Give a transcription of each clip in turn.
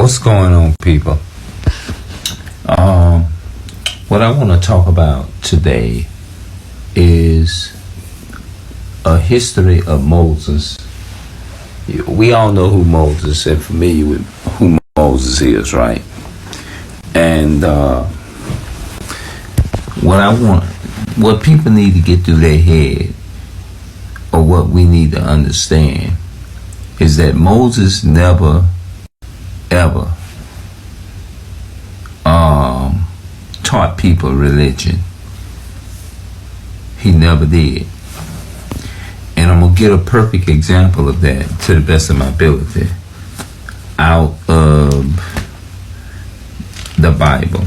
What's going on, people? What I want to talk about today is a history of Moses. We all know who Moses and familiar with who Moses is, right? And what people need to get through their head, or what we need to understand, is that Moses never ever taught people religion. He never did. And I'm going to get a perfect example of that to the best of my ability out of the Bible.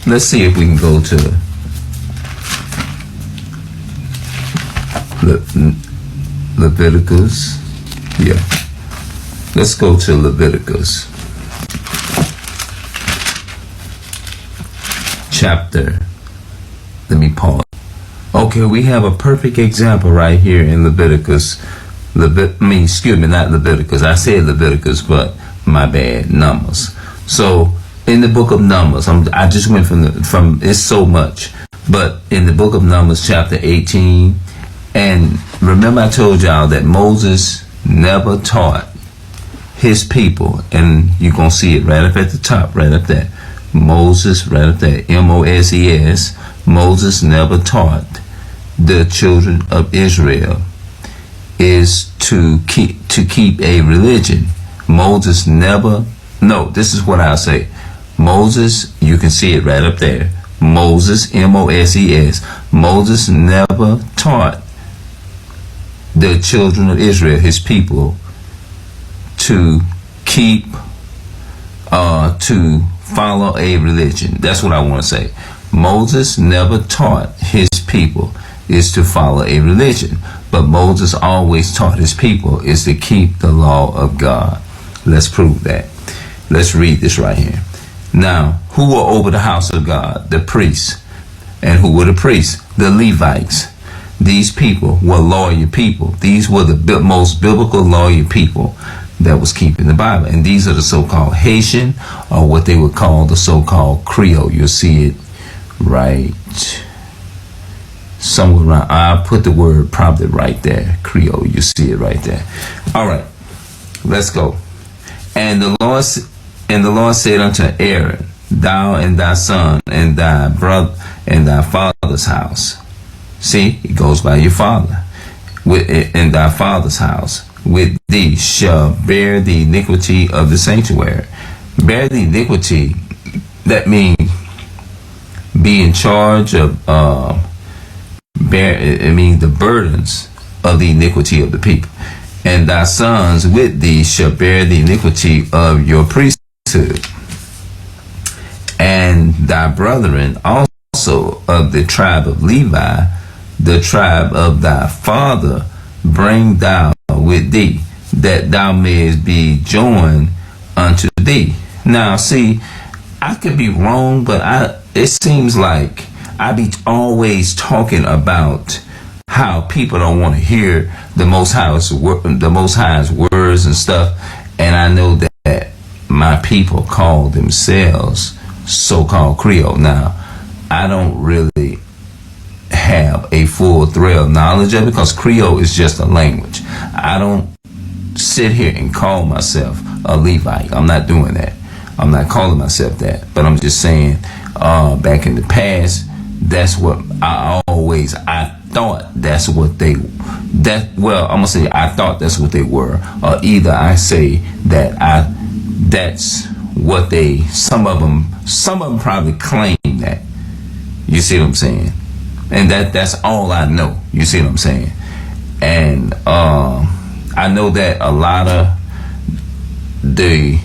Let's see if we can go to Leviticus. Yeah. Let's go to Leviticus. Chapter. Let me pause. Okay, we have a perfect example right here in Leviticus. Not Leviticus. I said Leviticus, but my bad. Numbers. So in the book of Numbers, I just went from it's so much, but in the book of Numbers, chapter 18, and remember I told y'all that Moses never taught his people, and you're gonna see it right up at the top, right up there. Moses, right up there, Moses. Moses never taught the children of Israel is to keep a religion. Moses never. No, this is what I'll say. Moses, you can see it right up there. Moses, Moses. Moses never taught the children of Israel, his people, to to follow a religion. That's what I want to say. Moses never taught his people is to follow a religion, but Moses always taught his people is to keep the law of God. Let's prove that. Let's read this right here. Now, who were over the house of God? The priests. And who were the priests? The Levites. These people were loyal people. These were the most biblical loyal people that was keeping the Bible. And these are the so-called Haitian, or what they would call the so-called Creole. You'll see it right somewhere around. I'll put the word probably right there. Creole. You see it right there. All right. Let's go. And the Lord said unto Aaron, thou and thy son and thy brother and thy father's house. See, it goes by your father. In thy father's house, with thee shall bear the iniquity of the sanctuary. Bear the iniquity, that means be in charge of, the burdens of the iniquity of the people. And thy sons with thee shall bear the iniquity of your priesthood. And thy brethren also of the tribe of Levi, the tribe of thy father, bring thou with thee, that thou mayest be joined unto thee. Now, see, I could be wrong, but it seems like I be always talking about how people don't want to hear the Most High's words and stuff, and I know that my people call themselves so-called Creole. Now, I don't really have a full thrill knowledge of it, because Creole is just a language. I don't sit here and call myself a Levite. I'm not doing that. I'm not calling myself that. But I'm just saying, back in the past, that's what I thought that's what they, I thought that's what they were. Or either I say that that's what they, some of them probably claim that. You see what I'm saying? And that's all I know. You see what I'm saying? And I know that a lot of the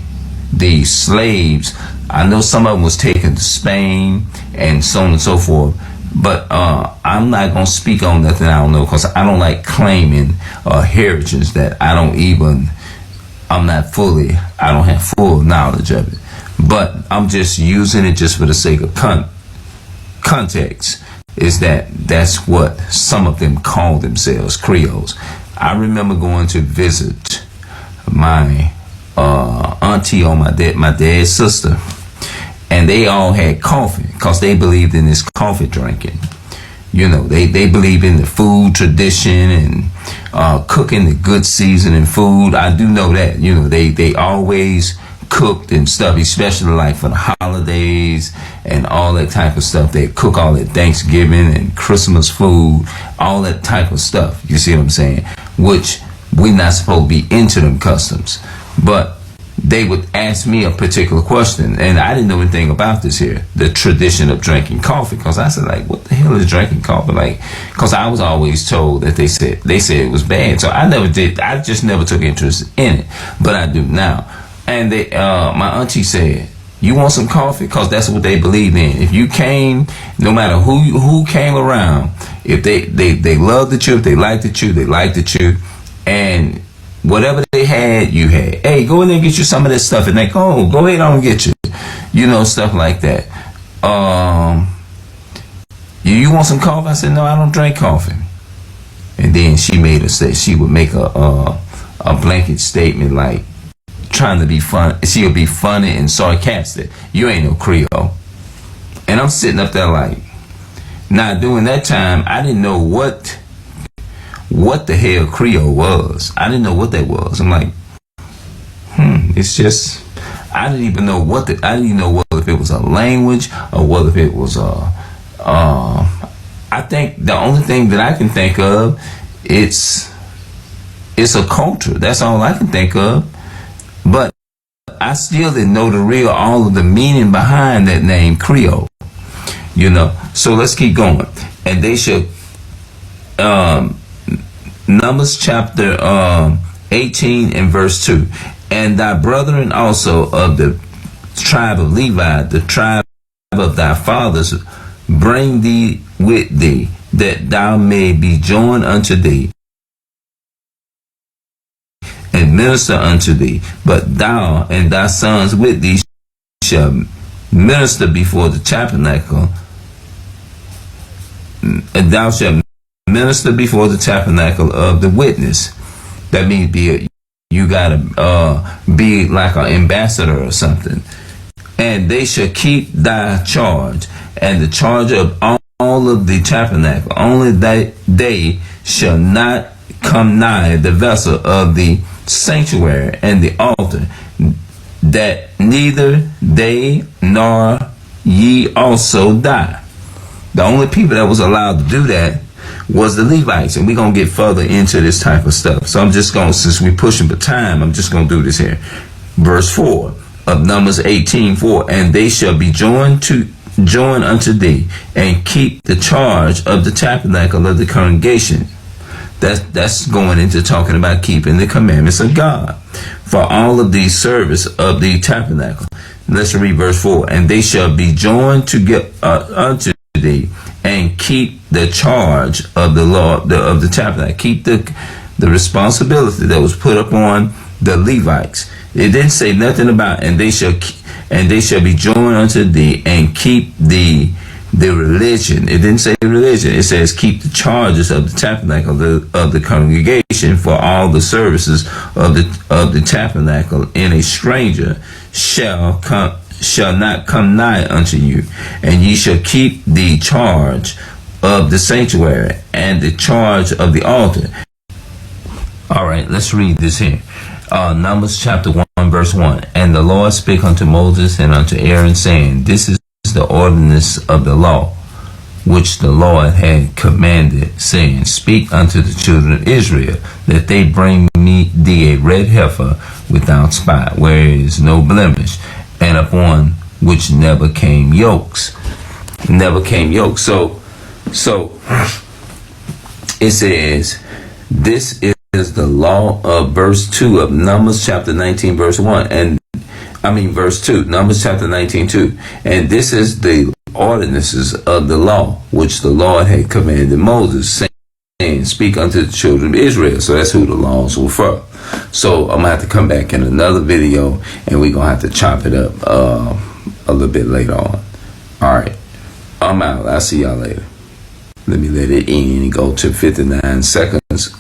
slaves, I know some of them was taken to Spain and so on and so forth. But I'm not going to speak on nothing I don't know, because I don't like claiming heritage that I don't have full knowledge of it. But I'm just using it just for the sake of context, is that's what some of them call themselves, Creoles. I remember going to visit my auntie on my dad's sister, and they all had coffee because they believed in this coffee drinking. You know, they believe in the food tradition and cooking the good seasoning food. I do know that. You know, they always cooked and stuff, especially like for the holidays and all that type of stuff. They cook all that Thanksgiving and Christmas food, all that type of stuff. You see what I'm saying? Which we're not supposed to be into them customs. But they would ask me a particular question, and I didn't know anything about this here, the tradition of drinking coffee, because I said, like, what the hell is drinking coffee? Like, because I was always told that they said it was bad, so I just never took interest in it, but I do now. And my auntie said, you want some coffee? Because that's what they believe in. If you came, no matter who came around, if they loved the you, if they liked the you, and whatever they had, you had. Hey, go in there and get you some of this stuff. And they go ahead on and get you. You know, stuff like that. You want some coffee? I said, no, I don't drink coffee. And then she made us say she would make a blanket statement like trying to be fun. She'll be funny and sarcastic. You ain't no Creole. And I'm sitting up there like, now during that time, I didn't know what the hell Creole was. I didn't know what that was. I'm like, it's just, I didn't even know I didn't even know if it was a language or whether it was I think the only thing that I can think of, it's a culture. That's all I can think of. But I still didn't know all of the meaning behind that name Creole. You know, so let's keep going. And they should, Numbers chapter 18 and verse 2. And thy brethren also of the tribe of Levi, the tribe of thy fathers, bring thee with thee, that thou may be joined unto thee, and minister unto thee. But thou and thy sons with thee shall minister before the tabernacle, and thou shalt minister before the tabernacle of the witness. That means you gotta be like an ambassador or something. And they shall keep thy charge and the charge of all of the tabernacle. Only that they shall not come nigh the vessel of the sanctuary and the altar, that neither they nor ye also die. The only people that was allowed to do that was the Levites, and we're going to get further into this type of stuff. So I'm just going to, since we're pushing for time, I'm just going to do this here. Verse 4 of Numbers 18:4, and they shall be joined unto thee, and keep the charge of the tabernacle of the congregation. That's going into talking about keeping the commandments of God for all of the service of the tabernacle. Let's read verse 4. And they shall be joined unto thee, and keep the charge of the law of the tabernacle. Keep the responsibility that was put upon the Levites. It didn't say nothing about and they shall be joined unto thee, and keep the religion. It didn't say religion. It says keep the charges of the tabernacle of the congregation for all the services of the tabernacle. And a stranger shall not come nigh unto you, and ye shall keep the charge of the sanctuary and the charge of the altar. All right, let's read this here. Numbers chapter 1 verse 1. And the Lord spake unto Moses and unto Aaron, saying, This is the ordinance of the law which the Lord had commanded, saying, Speak unto the children of Israel, that they bring me thee a red heifer without spot, where is no blemish, and upon which never came yokes. So it says, this is the law of verse 2 of Numbers chapter 19 verse 1, verse 2, Numbers chapter 19 2. And this is the ordinances of the law which the Lord had commanded Moses, saying, Speak unto the children of Israel. So that's who the laws were for. So I'm gonna have to come back in another video, and we're gonna have to chop it up a little bit later on. All right, I'm out. I'll see y'all later. Let me let it in and go to 59 seconds.